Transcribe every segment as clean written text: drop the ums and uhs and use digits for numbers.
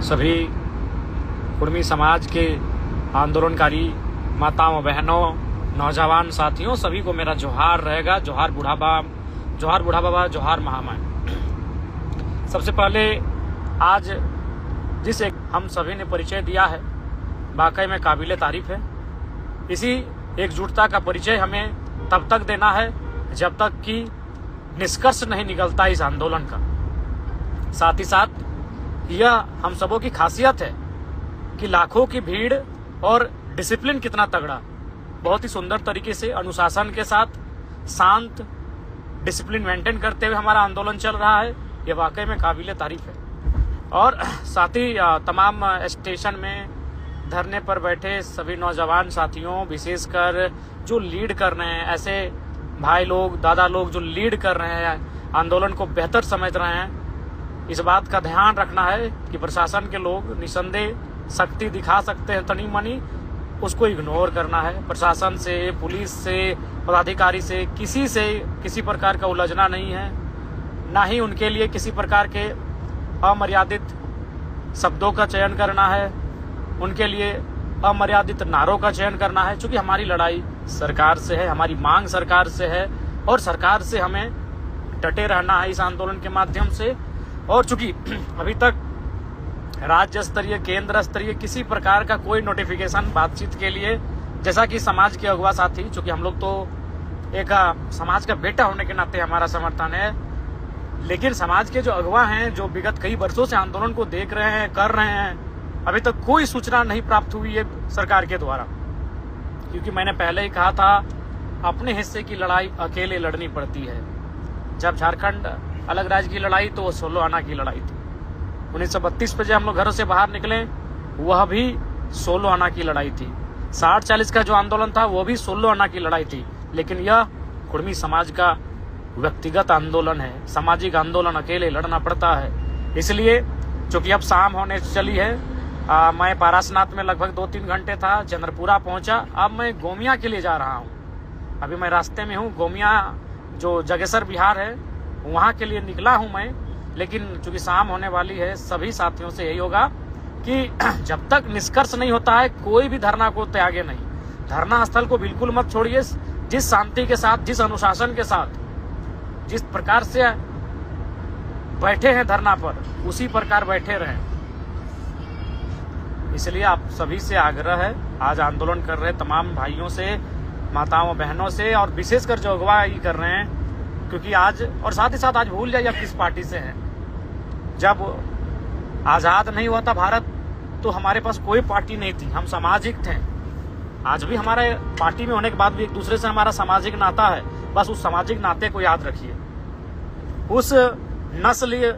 सभी कुर्मी समाज के आंदोलनकारी माताओं, बहनों, नौजवान साथियों, सभी को मेरा जोहार रहेगा। जोहार बूढ़ा बाबा, जोहार महामाई। सबसे पहले आज जिस एक हम सभी ने परिचय दिया है, वाकई में काबिले तारीफ है। इसी एकजुटता का परिचय हमें तब तक देना है जब तक कि निष्कर्ष नहीं निकलता इस आंदोलन का। साथ ही साथ यह हम सबों की खासियत है कि लाखों की भीड़ और डिसिप्लिन कितना तगड़ा, बहुत ही सुंदर तरीके से अनुशासन के साथ शांत डिसिप्लिन मेंटेन करते हुए हमारा आंदोलन चल रहा है। यह वाकई में काबिले तारीफ है। और साथ ही तमाम स्टेशन में धरने पर बैठे सभी नौजवान साथियों, विशेषकर जो लीड कर रहे हैं, ऐसे भाई लोग, दादा लोग जो लीड कर रहे हैं, आंदोलन को बेहतर समझ रहे हैं, इस बात का ध्यान रखना है कि प्रशासन के लोग निसंदेह शक्ति दिखा सकते हैं तनी मनी, उसको इग्नोर करना है। प्रशासन से, पुलिस से, पदाधिकारी से किसी प्रकार का उलझना नहीं है, ना ही उनके लिए किसी प्रकार के अमर्यादित शब्दों का चयन करना है, उनके लिए अमर्यादित नारों का चयन करना है। क्योंकि हमारी लड़ाई सरकार से है, हमारी मांग सरकार से है और सरकार से हमें डटे रहना है इस आंदोलन के माध्यम से। और चूंकि अभी तक राज्य स्तरीय, केंद्र स्तरीय किसी प्रकार का कोई नोटिफिकेशन बातचीत के लिए, जैसा कि समाज के अगुवा साथी, चूंकि हम लोग तो एक समाज का बेटा होने के नाते हमारा समर्थन है, लेकिन समाज के जो अगुवा हैं, जो विगत कई वर्षों से आंदोलन को देख रहे हैं, कर रहे हैं, अभी तक कोई सूचना नहीं प्राप्त हुई है सरकार के द्वारा। क्योंकि मैंने पहले ही कहा था, अपने हिस्से की लड़ाई अकेले लड़नी पड़ती है। जब झारखंड अलग राज्य की लड़ाई तो वो 16 आना की लड़ाई थी। 1932 पे जब हम लोग घरों से बाहर निकले, वह भी 16 आना की लड़ाई थी। 60-40 का जो आंदोलन था वो भी 16 आना की लड़ाई थी। लेकिन यह कुर्मी समाज का व्यक्तिगत आंदोलन है, सामाजिक आंदोलन अकेले लड़ना पड़ता है। इसलिए चूंकि अब शाम होने चली है, मैं पारसनाथ में लगभग 2-3 घंटे था, चंद्रपुरा पहुंचा। अब मैं गोमिया के लिए जा रहा हूं। अभी मैं रास्ते में हूं। गोमिया जो जगेसर बिहार है, वहां के लिए निकला हूं मैं। लेकिन चूंकि शाम होने वाली है, सभी साथियों से यही होगा कि जब तक निष्कर्ष नहीं होता है, कोई भी धरना को त्यागे नहीं। धरना स्थल को बिल्कुल मत छोड़िए। जिस शांति के साथ, जिस अनुशासन के साथ, जिस प्रकार से बैठे हैं धरना पर, उसी प्रकार बैठे रहें। इसलिए आप सभी से आग्रह है, आज आंदोलन कर रहे तमाम भाइयों से, माताओं, बहनों से, और विशेषकर जो अगुवाई कर रहे हैं, क्योंकि आज, और साथ ही साथ आज भूल जाइए आप किस पार्टी से हैं। जब आजाद नहीं हुआ था भारत, तो हमारे पास कोई पार्टी नहीं थी, हम सामाजिक थे। आज भी हमारे पार्टी में होने के बाद भी एक दूसरे से हमारा सामाजिक नाता है। बस उस सामाजिक नाते को याद रखिए, उस नस्लीय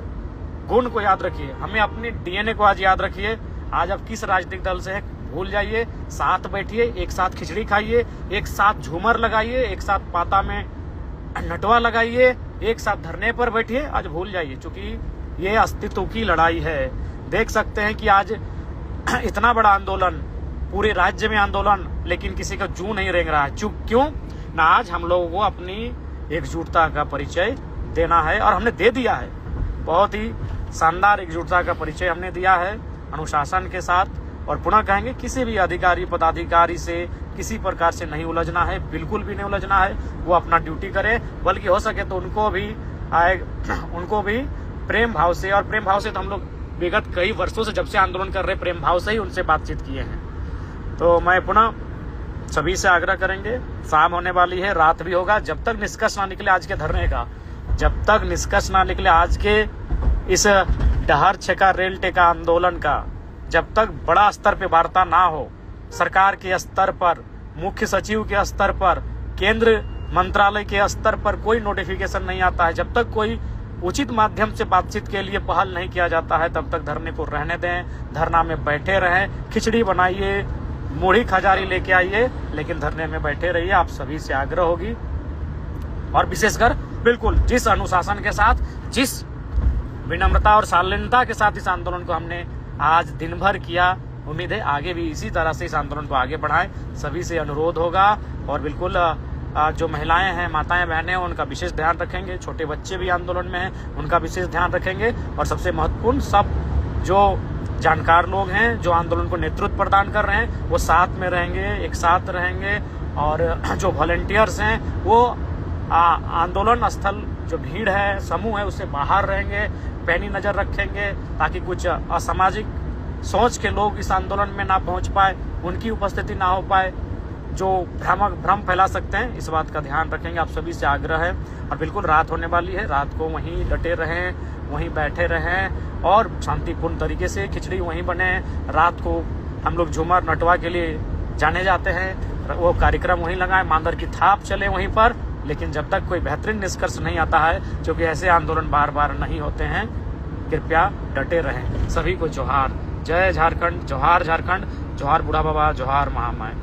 गुण को याद रखिए, हमें अपनी डीएनए को आज याद रखिए। आज आप किस राजनीतिक दल से है भूल जाइए, साथ बैठिए, एक साथ खिचड़ी खाइए, एक साथ झूमर लगाइए, एक साथ पाता में नटवा लगाइए, एक साथ धरने पर बैठिए। आज भूल जाइए, क्योंकि ये अस्तित्व की लड़ाई है। देख सकते हैं कि आज इतना बड़ा आंदोलन, पूरे राज्य में आंदोलन, लेकिन किसी का जू नहीं रेंग रहा है। क्यों ना? आज हम लोगों को अपनी एकजुटता का परिचय देना है, और हमने दे दिया है। बहुत ही शानदार एकजुटता का परिचय हमने दिया है, अनुशासन के साथ। और पुनः कहेंगे, किसी भी अधिकारी, पदाधिकारी से किसी प्रकार से नहीं उलझना है, बिल्कुल भी नहीं उलझना है। वो अपना ड्यूटी करे, बल्कि हो सके तो उनको भी प्रेम भाव से, और प्रेम भाव से तो हम लोग विगत कई वर्षों से, जब से आंदोलन कर रहे, प्रेम भाव से ही उनसे बातचीत किए हैं। तो मैं पुनः सभी से आग्रह करेंगे, शाम होने वाली है, रात भी होगा, जब तक निष्कर्ष ना निकले आज के धरने का, जब तक निष्कर्ष ना निकले आज के इस डहर छेका रेल टेका आंदोलन का, जब तक बड़ा स्तर पे वार्ता ना हो, सरकार के स्तर पर, मुख्य सचिव के स्तर पर, केंद्र मंत्रालय के स्तर पर कोई नोटिफिकेशन नहीं आता है, जब तक कोई उचित माध्यम से बातचीत के लिए पहल नहीं किया जाता है, तब तक धरने को रहने दें। धरना में बैठे रहें, खिचड़ी बनाइए, मूढ़ी खजारी लेके आइए, लेकिन धरने में बैठे रहिए। आप सभी से आग्रह होगी, और विशेषकर बिल्कुल जिस अनुशासन के साथ, जिस विनम्रता और शालीनता के साथ इस आंदोलन को हमने आज दिन भर किया, उम्मीद है आगे भी इसी तरह से इस आंदोलन को आगे बढ़ाएं। सभी से अनुरोध होगा, और बिल्कुल जो महिलाएं हैं, माताएं, बहनें, उनका विशेष ध्यान रखेंगे। छोटे बच्चे भी आंदोलन में हैं, उनका विशेष ध्यान रखेंगे। और सबसे महत्वपूर्ण, सब जो जानकार लोग हैं जो आंदोलन को नेतृत्व प्रदान कर रहे हैं, वो साथ में रहेंगे, एक साथ रहेंगे। और जो वॉलंटियर्स हैं वो आंदोलन स्थल जो भीड़ है, समूह है, उससे बाहर रहेंगे, पैनी नजर रखेंगे ताकि कुछ असामाजिक सोच के लोग इस आंदोलन में ना पहुंच पाए, उनकी उपस्थिति ना हो पाए, जो भ्रम फैला सकते हैं। इस बात का ध्यान रखेंगे, आप सभी से आग्रह है। और बिल्कुल रात होने वाली है, रात को वहीं डटे रहें, वहीं बैठे रहें और शांतिपूर्ण तरीके से खिचड़ी वहीं बने। रात को हम लोग झूमर नटवा के लिए जाने जाते हैं, वो कार्यक्रम वहीं लगाएं, मांदर की थाप चले वहीं पर। लेकिन जब तक कोई बेहतरीन निष्कर्ष नहीं आता है, क्योंकि ऐसे आंदोलन बार बार नहीं होते हैं, कृपया डटे रहें। सभी को जोहार। जय झारखंड, जोहार झारखंड, जोहार बूढ़ा बाबा, जोहार महामाय।